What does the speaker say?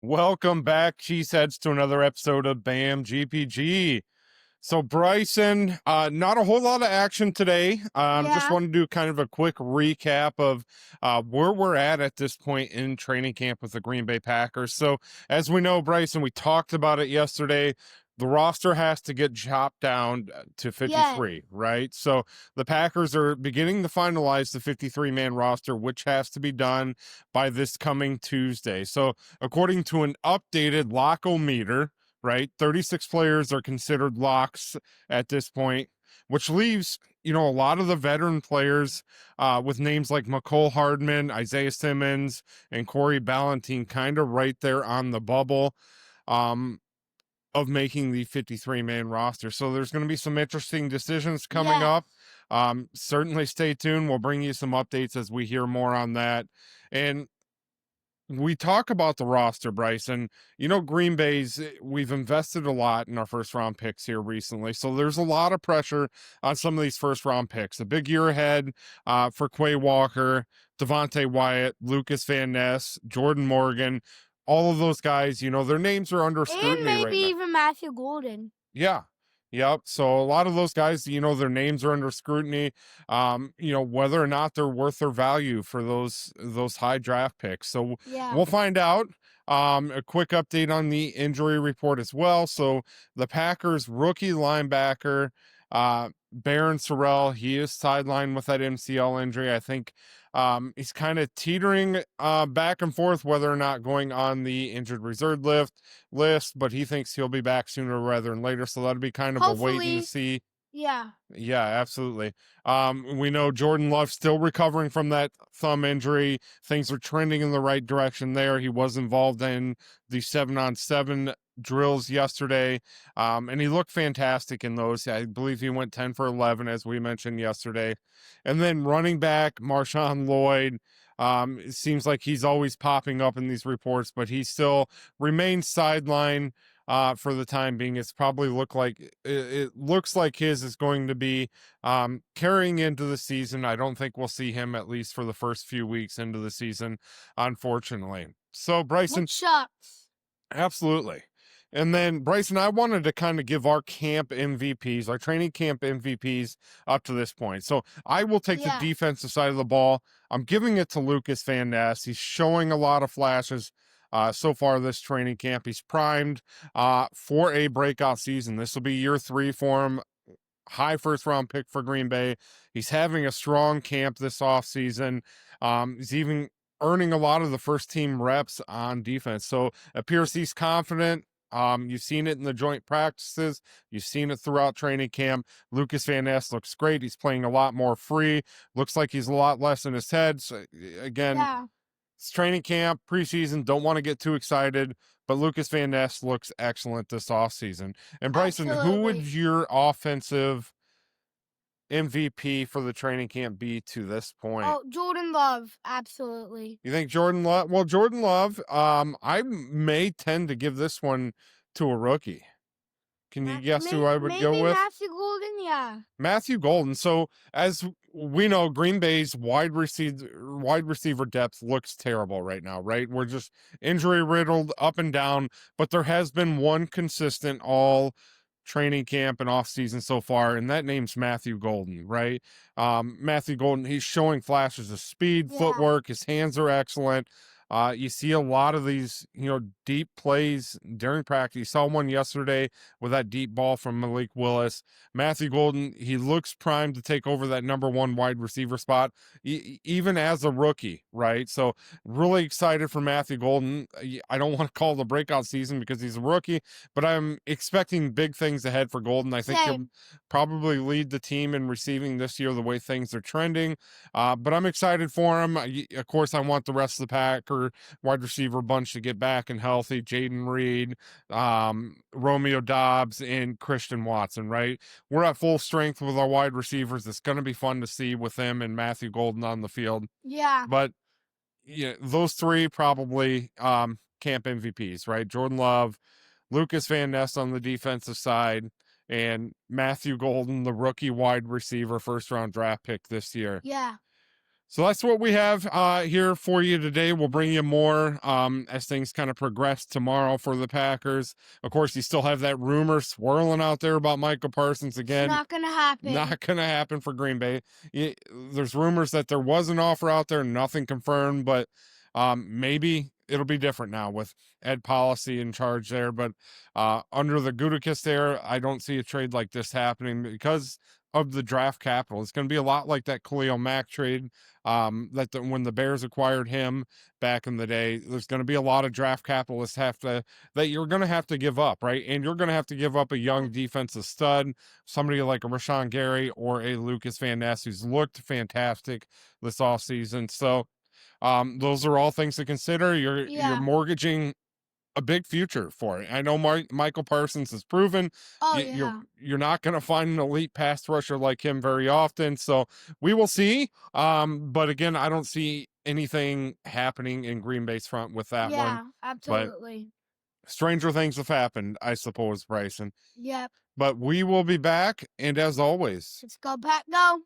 Welcome back, Cheeseheads, to another episode of BAM GPG. So, Bryson, not a whole lot of action today. Just want to do kind of a quick recap of where we're at this point in training camp with the Green Bay Packers. So, as we know, Bryson, we talked about it yesterday. The roster has to get chopped down to 53, right? So the Packers are beginning to finalize the 53-man roster, which has to be done by this coming Tuesday. So according to an updated Lockometer, right, 36 players are considered locks at this point, which leaves, a lot of the veteran players with names like Mecole Hardman, Isaiah Simmons, and Corey Ballentine kind of right there on the bubble of making the 53-man roster. So there's going to be some interesting decisions coming up. Certainly stay tuned. We'll bring you some updates as we hear more on that. And we talk about the roster, Bryson. Green Bay's, we've invested a lot in our first round picks here recently. So there's a lot of pressure on some of these first round picks. A big year ahead for Quay Walker, Devontae Wyatt, Lukas Van Ness, Jordan Morgan. All of those guys, their names are under scrutiny and maybe right now. even Matthew Golden. Yeah. Yep. So a lot of those guys, their names are under scrutiny. Whether or not they're worth their value for those high draft picks. So we'll find out. A quick update on the injury report as well. So the Packers rookie linebacker, Baron Sorrell, he is sidelined with that MCL injury. I think he's kind of teetering back and forth whether or not going on the injured reserve list, but he thinks he'll be back sooner rather than later. So that'll be kind of Hopefully, a wait and see. Yeah, absolutely. We know Jordan Love's still recovering from that thumb injury. Things are trending in the right direction there. He was involved in the 7-on-7 drills yesterday, and he looked fantastic in those. I believe he went 10 for 11, as we mentioned yesterday. And then running back Marshawn Lloyd, it seems like he's always popping up in these reports, but he still remains sidelined for the time being. It looks like his is going to be carrying into the season. I don't think we'll see him at least for the first few weeks into the season, unfortunately. So Bryson, which sucks. Absolutely. And then, Bryson, I wanted to kind of give our camp MVPs, our training camp MVPs up to this point. So I will take the defensive side of the ball. I'm giving it to Lukas Van Ness. He's showing a lot of flashes so far this training camp. He's primed for a breakout season. This will be year 3 for him. High first round pick for Green Bay. He's having a strong camp this offseason. He's even earning a lot of the first team reps on defense. So appears he's confident. You've seen it in the joint practices. You've seen it throughout training camp. Lukas Van Ness looks great. He's playing a lot more free. Looks like he's a lot less in his head. So again, it's training camp, preseason. Don't want to get too excited, but Lukas Van Ness looks excellent this offseason. And Bryson, who would your offensive MVP for the training camp be to this point? Oh, Jordan Love, absolutely. You think Jordan Love? Well, Jordan Love, I may tend to give this one to a rookie. Can you guess who I would go with? Matthew Golden, Matthew Golden. So as we know, Green Bay's wide receiver depth looks terrible right now, right? We're just injury riddled up and down, but there has been one consistent all training camp and off season so far, and that name's Matthew Golden, right? Matthew Golden, he's showing flashes of speed, footwork. His hands are excellent. You see a lot of these, deep plays during practice. You saw one yesterday with that deep ball from Malik Willis. Matthew Golden, he looks primed to take over that number 1 wide receiver spot, even as a rookie, right? So really excited for Matthew Golden. I don't want to call the breakout season because he's a rookie, but I'm expecting big things ahead for Golden. I think he'll probably lead the team in receiving this year the way things are trending. But I'm excited for him. Of course, I want the rest of the Packers wide receiver bunch to get back and healthy. Jaden Reed, Romeo Dobbs, and Christian Watson, right? We're at full strength with our wide receivers. It's going to be fun to see with them and Matthew Golden on the field. But those 3 probably camp MVPs, right? Jordan Love, Lukas Van Ness on the defensive side, and Matthew Golden, the rookie wide receiver, first round draft pick this year. So that's what we have here for you today. We'll bring you more as things kind of progress tomorrow for the Packers. Of course, you still have that rumor swirling out there about Micah Parsons again. It's not going to happen. Not going to happen for Green Bay. There's rumors that there was an offer out there, nothing confirmed, but maybe it'll be different now with Ed Policy in charge there. But under the Gutekunst there, I don't see a trade like this happening because of the draft capital. It's going to be a lot like that Khalil Mack trade when the Bears acquired him back in the day. There's going to be a lot of draft capitalists that you're going to have to give up, right? And you're going to have to give up a young defensive stud, somebody like a Rashawn Gary or a Lukas Van Ness, who's looked fantastic this offseason. So those are all things to consider. You're mortgaging a big future for it. I know Michael Parsons has proven you're not going to find an elite pass rusher like him very often. So we will see. But again, I don't see anything happening in Green Bay's front with that one. Yeah, absolutely. But stranger things have happened, I suppose, Bryson. Yep. But we will be back, and as always, Let's go, Pack, go.